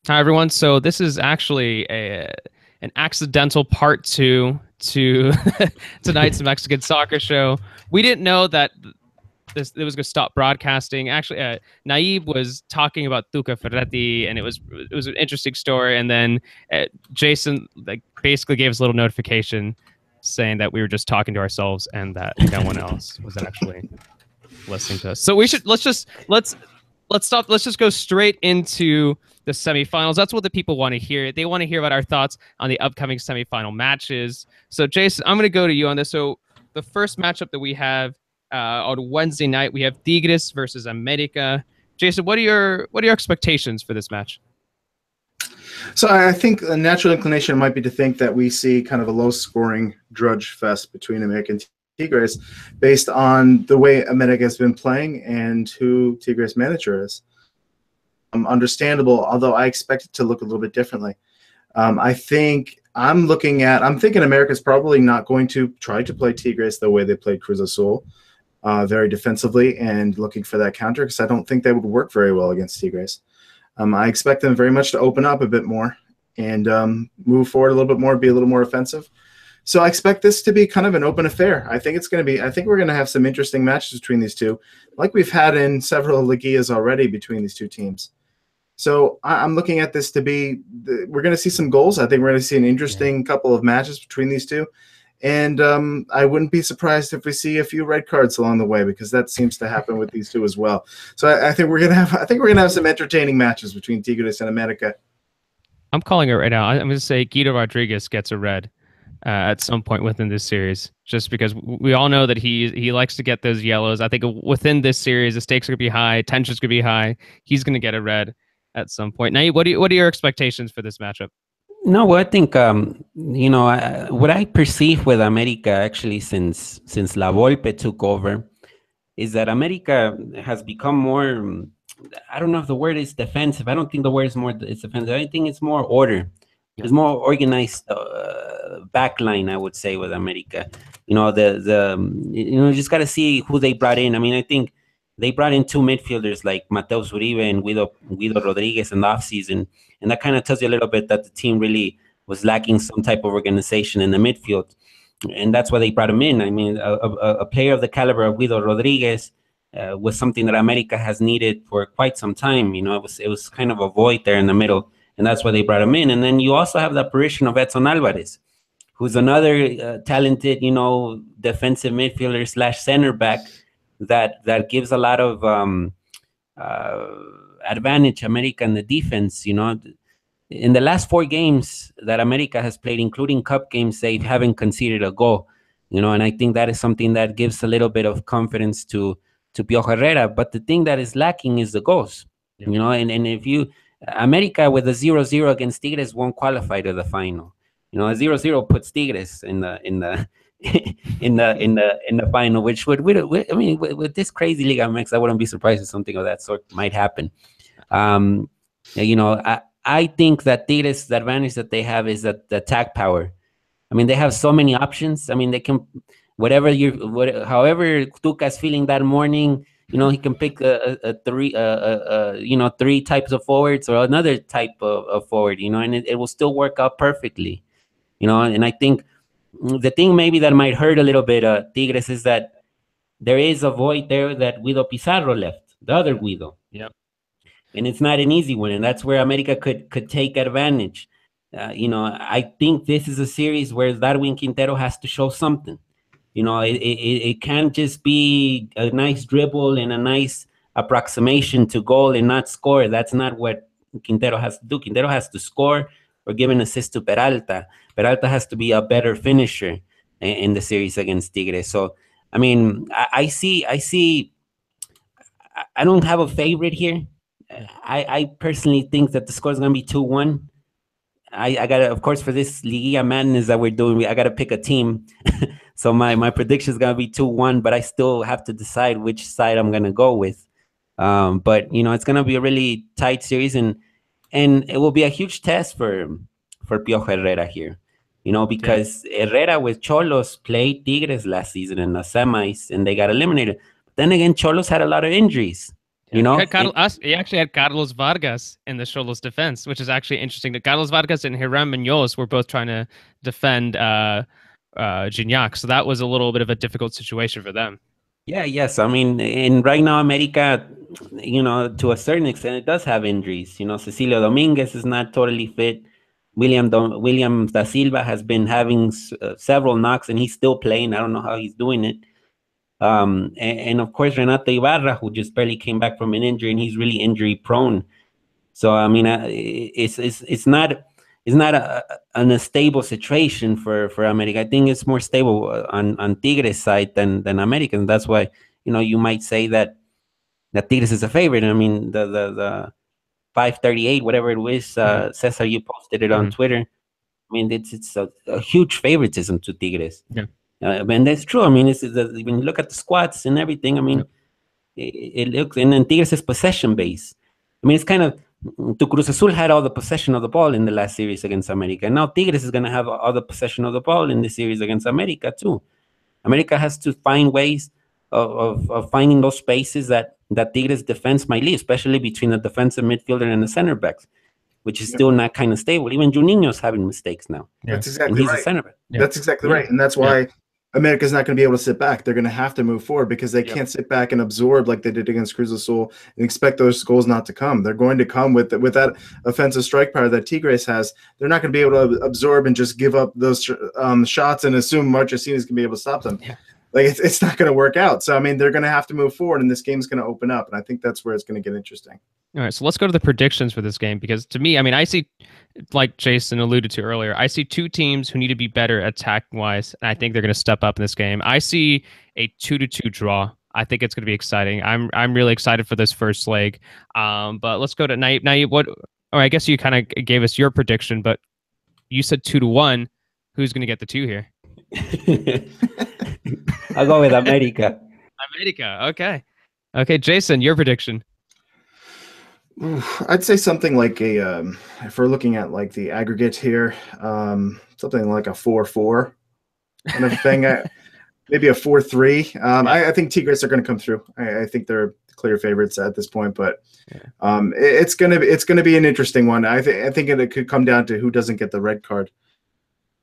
Hi everyone. So this is actually an accidental part two to tonight's Mexican soccer show. We didn't know that this it was going to stop broadcasting. Actually, Naib was talking about Tuca Ferretti, and it was an interesting story. And then Jason like basically gave us a little notification saying that we were just talking to ourselves and that no one else was actually listening to us. So we should let's stop. Let's just go straight into the semifinals. That's what the people want to hear. They want to hear about our thoughts on the upcoming semifinal matches. So, Jason, I'm going to go to you on this. So, the first matchup that we have on Wednesday night, we have Tigres versus America. Jason, what are your expectations for this match? So I think a natural inclination might be to think that we see kind of a low-scoring drudge fest between America and Tigres based on the way America has been playing and who Tigres' manager is. Understandable, although I expect it to look a little bit differently. I'm thinking America's probably not going to try to play Tigres the way they played Cruz Azul, very defensively and looking for that counter, because I don't think that would work very well against Tigres. I expect them very much to open up a bit more and move forward a little bit more, be a little more offensive. So I expect this to be kind of an open affair. I think we're going to have some interesting matches between these two, like we've had in several Liguillas already between these two teams. So I'm looking at this to be, we're going to see some goals. I think we're going to see an interesting couple of matches between these two. And I wouldn't be surprised if we see a few red cards along the way, because that seems to happen with these two as well. So I think we're gonna have some entertaining matches between Tigres and America. I'm calling it right now. I'm going to say Guido Rodriguez gets a red at some point within this series, just because we all know that he likes to get those yellows. I think within this series, the stakes are going to be high, tensions going to be high. He's going to get a red at some point. Now, what are your expectations for this matchup? No, well, I think what I perceive with America actually since La Volpe took over is that America has become more. I don't know if the word is defensive. I don't think the word is more. It's defensive. I think it's more order. Yeah. It's more organized backline, I would say, with America. You just got to see who they brought in. I mean, I think they brought in two midfielders like Mateus Uribe and Guido Rodriguez in the offseason. And that kind of tells you a little bit that the team really was lacking some type of organization in the midfield. And that's why they brought him in. I mean, a player of the caliber of Guido Rodriguez was something that America has needed for quite some time. You know, it was kind of a void there in the middle. And that's why they brought him in. And then you also have the apparition of Edson Alvarez, who's another talented, defensive midfielder / center back that gives a lot of advantage America in the defense. In the last 4 games that America has played, including cup games, they haven't conceded a goal. And I think that is something that gives a little bit of confidence to Piojo Herrera. But the thing that is lacking is the goals. Yeah. And if America with a 0-0 against Tigres won't qualify to the final. A 0-0 puts Tigres in the in the final, which with this crazy Liga MX, I wouldn't be surprised if something of that sort might happen. I think that Tigres, the advantage that they have is that the attack power. I mean, they have so many options. I mean, they can however Tuca's feeling that morning. He can pick three types of forwards or another type of forward. And it will still work out perfectly. And I think the thing maybe that might hurt a little bit Tigres is that there is a void there that Guido Pizarro left, the other Guido. Yep. And it's not an easy one, and that's where America could take advantage. I think this is a series where Darwin Quintero has to show something. It can't just be a nice dribble and a nice approximation to goal and not score. That's not what Quintero has to do. Quintero has to score or give an assist to Peralta. Peralta has to be a better finisher in the series against Tigres. So, I mean, I don't have a favorite here. I personally think that the score is going to be 2-1. I got to, of course, for this Liguilla Madness that we're doing, I got to pick a team. So my prediction is going to be 2-1, but I still have to decide which side I'm going to go with. But, it's going to be a really tight series, and it will be a huge test for Piojo Herrera here, because Herrera with Cholos played Tigres last season in the semis, and they got eliminated. But then again, Cholos had a lot of injuries. You know, He actually had Carlos Vargas in the Xolos defense, which is actually interesting. That Carlos Vargas and Hiram Munoz were both trying to defend Gignac, so that was a little bit of a difficult situation for them. yeah, yes. I mean, and right now, America, you know, to a certain extent, it does have injuries. You know, Cecilio Dominguez is not totally fit. William da Silva has been having several knocks, and he's still playing. I don't know how he's doing it. And of course, Renato Ibarra, who just barely came back from an injury, and he's really injury prone. So I mean, it's not an unstable situation for America. I think it's more stable on Tigres side than American. That's why, you know, you might say that Tigres is a favorite. I mean, the 538, whatever it was, Cesar, you posted it on Twitter. I mean, it's a huge favoritism to Tigres. Yeah. And that's true. I mean, when you look at the squads and everything, I mean, it looks, and then Tigres is possession based. I mean, it's kind of, to Cruz Azul had all the possession of the ball in the last series against America. And now Tigres is going to have all the possession of the ball in the series against America too. America has to find ways of finding those spaces that Tigres defense might leave, especially between the defensive midfielder and the center backs, which is still not kind of stable. Even Juninho's having mistakes now. That's exactly right. A center back. That's exactly right. And that's why America's not going to be able to sit back. They're going to have to move forward because they can't sit back and absorb like they did against Cruz Azul and expect those goals not to come. They're going to come with that offensive strike power that Tigres has. They're not going to be able to absorb and just give up those shots and assume Marchesín can be able to stop them. Yeah. Like it's not going to work out. So I mean, they're going to have to move forward, and this game's going to open up. And I think that's where it's going to get interesting. All right, so let's go to the predictions for this game, because to me, I mean, I see, like Jason alluded to earlier, I see two teams who need to be better attack-wise, and I think they're going to step up in this game. I see a 2-2 draw. I think it's going to be exciting. I'm really excited for this first leg. But let's go to Naib. Naib, what? Or I guess you kind of gave us your prediction, but you said 2-1. Who's going to get the 2 here? I'll go with America. America. Okay. Okay, Jason, your prediction. I'd say something like if we're looking at like the aggregate here, something like a 4-4 kind of thing. Maybe a 4-3. I think Tigres are going to come through. I think they're clear favorites at this point, but it's gonna be an interesting one. I think it could come down to who doesn't get the red card.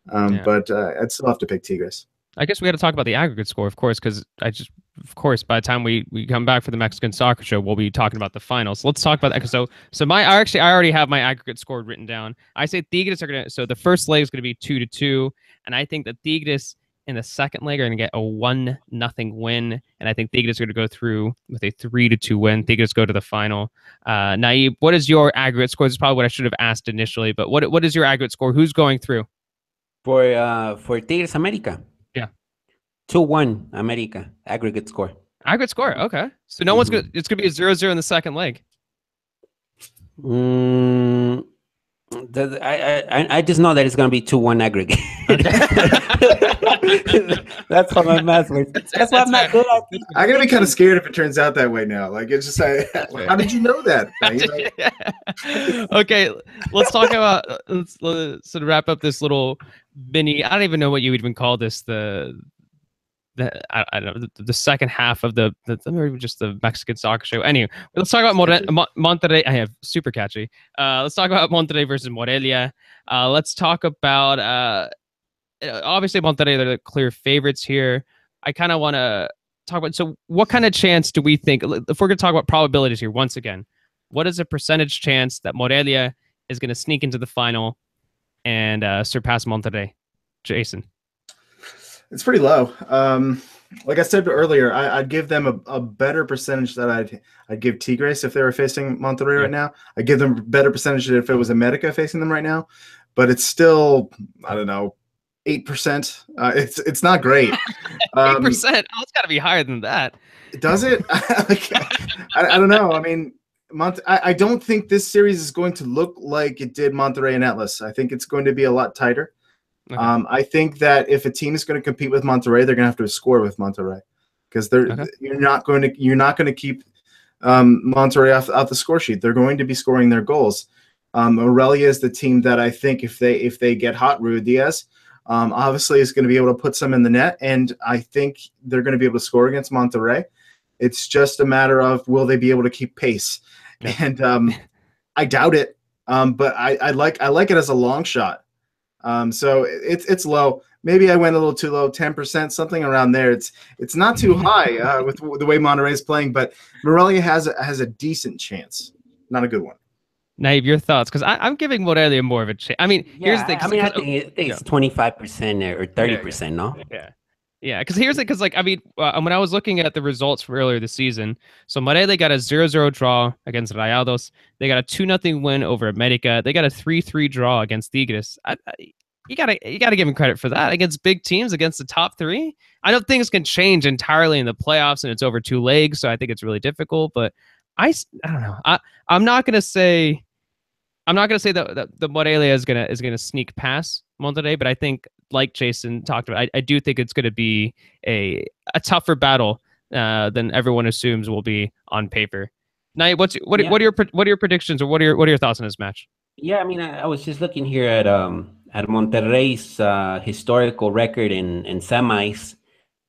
But I'd still have to pick Tigres. I guess we got to talk about the aggregate score, of course, because of course, by the time we come back for the Mexican Soccer Show, we'll be talking about the finals. Let's talk about that. So I already have my aggregate score written down. I say Tigres are gonna. So the first leg is gonna be 2-2, and I think that Tigres in the second leg are gonna get a 1-0 win, and I think Tigres are gonna go through with a 3-2 win. Tigres go to the final. Naib, what is your aggregate score? This is probably what I should have asked initially, but what is your aggregate score? Who's going through? For Tigres America. 2-1 America aggregate score. Aggregate score, okay. So no one's good. It's gonna be a 0-0 in the second leg. I just know that it's gonna be 2-1 aggregate. That's what my math was. That's why I'm not good at it. I'm gonna be kind of scared if it turns out that way now. Like it's just how did you know that? Okay, let's talk about let's sort of wrap up this little mini. I don't even know what you would even call this. I don't know, the second half of the just the Mexican Soccer Show. Anyway, let's talk about Monterrey. I have super catchy. Let's talk about Monterrey versus Morelia. Let's talk about obviously Monterrey, they're the clear favorites here. I kind of want to talk about, so what kind of chance do we think, if we're going to talk about probabilities here once again, what is a percentage chance that Morelia is going to sneak into the final and surpass Monterrey? Jason? It's pretty low. Like I said earlier, I'd give them a better percentage that I'd give Tigres if they were facing Monterrey right now. I'd give them a better percentage if it was America facing them right now. But it's still, I don't know, 8%. It's not great. 8%? Oh, it's got to be higher than that. Does it? I don't know. I mean, I don't think this series is going to look like it did Monterrey and Atlas. I think it's going to be a lot tighter. Okay. I think that if a team is going to compete with Monterrey, they're going to have to score with Monterrey, because you're not going to keep Monterrey off the score sheet. They're going to be scoring their goals. Morelia is the team that I think if they get hot, Ruidíaz obviously is going to be able to put some in the net, and I think they're going to be able to score against Monterrey. It's just a matter of will they be able to keep pace, and I doubt it. But I like it as a long shot. So it's low. Maybe I went a little too low, 10%, something around there. It's not too high with the way Monterrey is playing, but Morelia has a decent chance, not a good one. Naive, your thoughts? Because I'm giving Morelia more of a chance. I mean, here's the thing. I mean, I think it's 25% or 30%, no? Yeah. Yeah, because here's it. Because I mean, when I was looking at the results from earlier this season, so Morelia got a 0-0 draw against Rayados. They got a 2-0 win over America. They got a 3-3 draw against Tigres. You gotta give them credit for that against big teams, against the top three. I know things can change entirely in the playoffs, and it's over 2 legs, so I think it's really difficult. But I don't know. I'm not gonna say that the Morelia is gonna sneak past Monterrey, but I think, like Jason talked about, I do think it's gonna be a tougher battle than everyone assumes will be on paper. Now, what are your predictions, or what are your thoughts on this match? Yeah, I mean, I was just looking here at Monterrey's historical record in semis,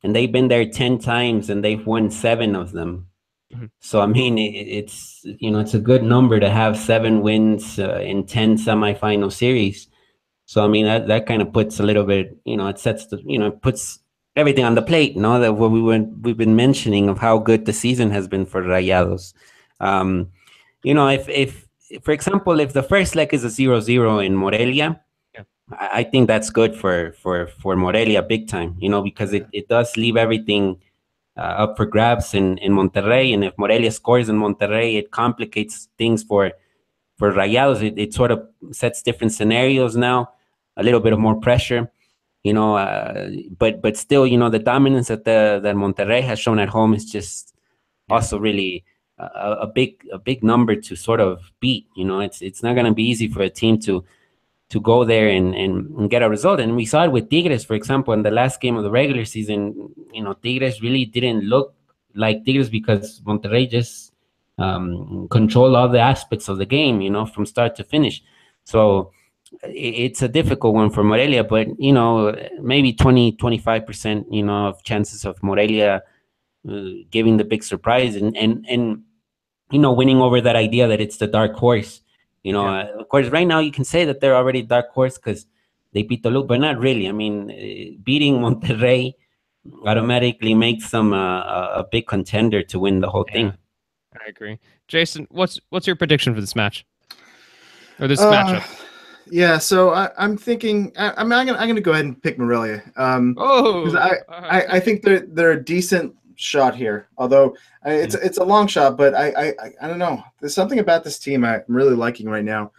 and they've been there 10 times and they've won 7 of them. Mhm. So I mean, it's it's a good number to have 7 wins in 10 semifinal series. So I mean, that kind of puts a little bit, it sets the, it puts everything on the plate, that what we've been mentioning of how good the season has been for Rayados. If for example, if the first leg is a 0-0 in Morelia, Yeah. I think that's good for Morelia big time, because it does leave everything up for grabs in Monterrey. And if Morelia scores in Monterrey, it complicates things for Rayados. It sort of sets different scenarios now, a little bit of more pressure, but still, the dominance that Monterrey has shown at home is just also really a big number to sort of beat. It's not going to be easy for a team to go there and get a result. And we saw it with Tigres, for example, in the last game of the regular season. Tigres really didn't look like Tigres because Monterrey just controlled all the aspects of the game, from start to finish. So it's a difficult one for Morelia, but, maybe 20-25%, of chances of Morelia giving the big surprise and winning over that idea that it's the dark horse. Of course, right now you can say that they're already dark horse because they beat Toluca, but not really. I mean, beating Monterrey automatically makes them a big contender to win the whole thing. I agree. Jason, what's your prediction for this match or this matchup? Yeah, so I'm thinking. I'm gonna go ahead and pick Morelia. Because I think they're a decent shot here. Although it's a long shot, but I don't know. There's something about this team I'm really liking right now.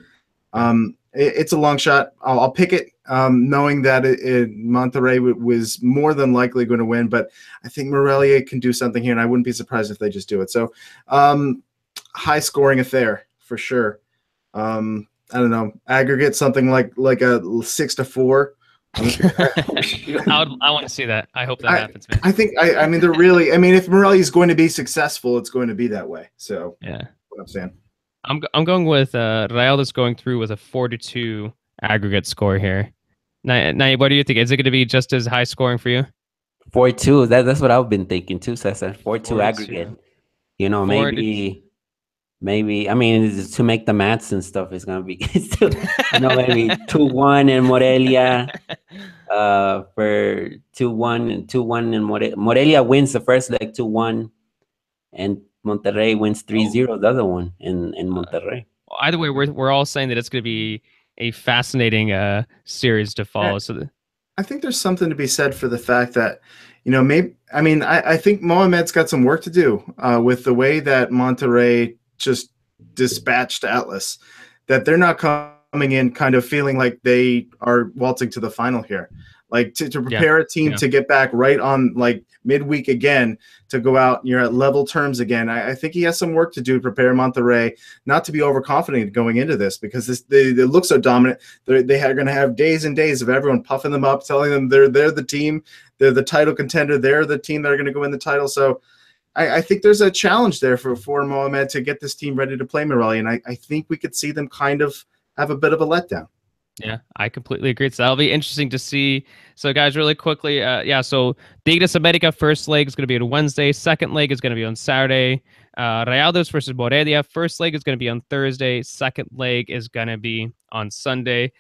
It's a long shot. I'll pick it, knowing that Monterrey was more than likely going to win. But I think Morelia can do something here, and I wouldn't be surprised if they just do it. So, high scoring affair for sure. I don't know, aggregate something like a 6-4. I want to see that. I hope that happens, man. I think I mean they're really. I mean, if Morelia is going to be successful, it's going to be that way. So yeah, what I'm saying. I'm going with Rayados going through with a 4-2 aggregate score here. Now, what do you think? Is it going to be just as high scoring for you? 4-2. That's what I've been thinking too, Cesar. 4-2 aggregate. Maybe I mean, to make the maths and stuff is gonna be still, maybe 2-1 in Morelia, for 2-1 and 2-1 in Morelia wins the first leg 2-1, and Monterrey wins 3-0 the other one in Monterrey. Either way, we're all saying that it's going to be a fascinating series to follow. I think there's something to be said for the fact that, I think Mohamed's got some work to do with the way that Monterrey just dispatched Atlas, that they're not coming in kind of feeling like they are waltzing to the final here. Like to prepare a team to get back right on like midweek again, to go out, you're at level terms again. I think he has some work to do to prepare Monterrey not to be overconfident going into this, because they look so dominant. They are going to have days and days of everyone puffing them up, telling them they're the team, they're the title contender, they're the team that are going to go win the title. So I think there's a challenge there for Mohamed to get this team ready to play Morelia, and I think we could see them kind of have a bit of a letdown. Yeah, I completely agree. So that'll be interesting to see. So, guys, really quickly, so Tigres America first leg is going to be on Wednesday. Second leg is going to be on Saturday. Rayados versus Morelia. First leg is going to be on Thursday. Second leg is going to be on Sunday.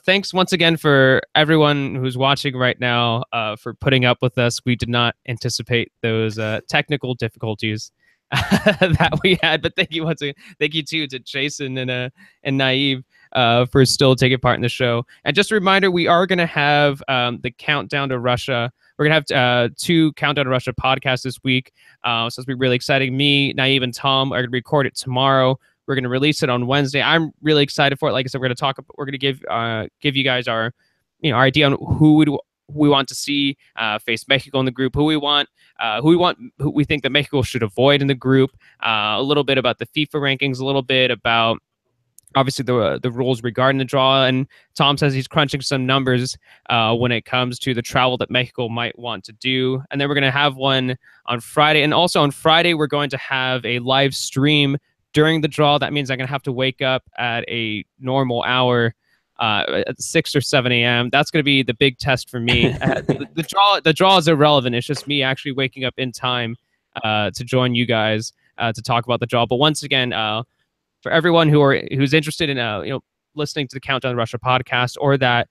Thanks once again for everyone who's watching right now for putting up with us. We did not anticipate those technical difficulties that we had, but thank you once again. Thank you too to Jason and Naive for still taking part in the show. And just a reminder, we are going to have the Countdown to Russia. We're going to have 2 Countdown to Russia podcasts this week. So it's going to be really exciting. Me, Naive, and Tom are going to record it tomorrow. We're going to release it on Wednesday. I'm really excited for it. Like I said, we're going to give you guys our our idea on who we want to see face Mexico in the group, who we think that Mexico should avoid in the group, a little bit about the FIFA rankings, a little bit about obviously the rules regarding the draw. And Tom says he's crunching some numbers when it comes to the travel that Mexico might want to do. And then we're going to have one on Friday. And also on Friday, we're going to have a live stream during the draw. That means I'm going to have to wake up at a normal hour at 6 or 7 a.m. That's going to be the big test for me. The draw is irrelevant. It's just me actually waking up in time to join you guys to talk about the draw. But once again, for everyone who's interested in listening to the Countdown to Russia podcast or that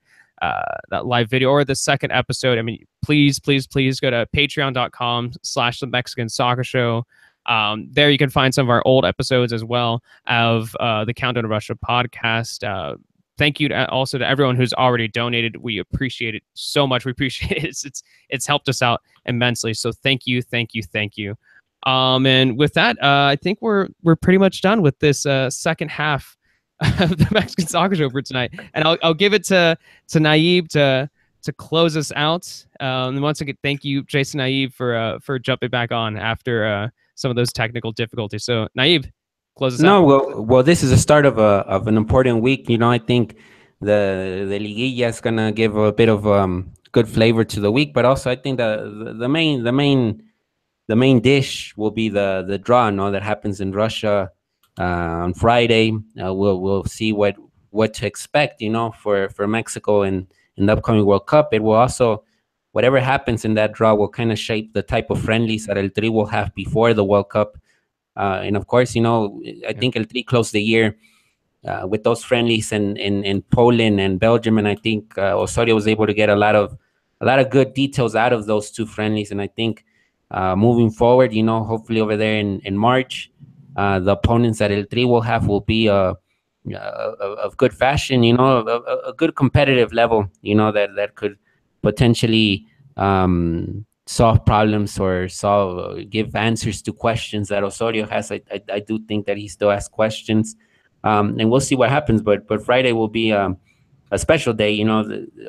live video or the second episode, I mean, please go to patreon.com/the Mexican Soccer Show. There you can find some of our old episodes as well of the Countdown to Russia podcast. Thank you also to everyone who's already donated. We appreciate it so much. We appreciate it. It's helped us out immensely. So thank you. And with that, I think we're pretty much done with this second half of the Mexican Soccer Show for tonight. And I'll give it to Naive to close us out. And once again, thank you, Jason Naive, for jumping back on after some of those technical difficulties. So Naive, close us out. Well, this is the start of an important week. I think the Liguilla is gonna give a bit of good flavor to the week, but also I think the main dish will be the draw, that happens in Russia on Friday. We'll see what to expect, for Mexico and in the upcoming World Cup. It will also, whatever happens in that draw, will kind of shape the type of friendlies that El Tri will have before the World Cup. And of course, I think El Tri closed the year with those friendlies in Poland and Belgium, and I think Osorio was able to get a lot of good details out of those 2 friendlies. And I think moving forward, hopefully over there in March, the opponents that El Tri will have will be of good fashion, a good competitive level, that could potentially solve problems or give answers to questions that Osorio has. I do think that he still has questions, and we'll see what happens. But Friday will be a special day.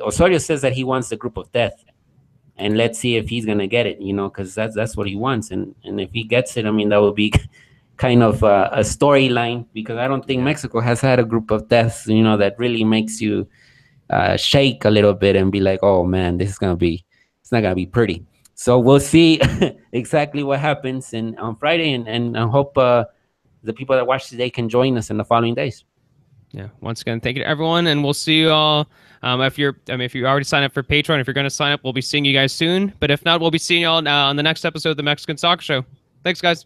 Osorio says that he wants the group of death. And let's see if he's gonna get it, because that's what he wants. And if he gets it, I mean, that will be kind of a storyline, because I don't think Mexico has had a group of deaths, that really makes you shake a little bit and be like, oh man, it's not gonna be pretty. So we'll see exactly what happens on Friday, and I hope the people that watch today can join us in the following days. Yeah. Once again, thank you to everyone, and we'll see you all. If you already signed up for Patreon, if you're going to sign up, we'll be seeing you guys soon. But if not, we'll be seeing you all on the next episode of the Mexican Soccer Show. Thanks, guys.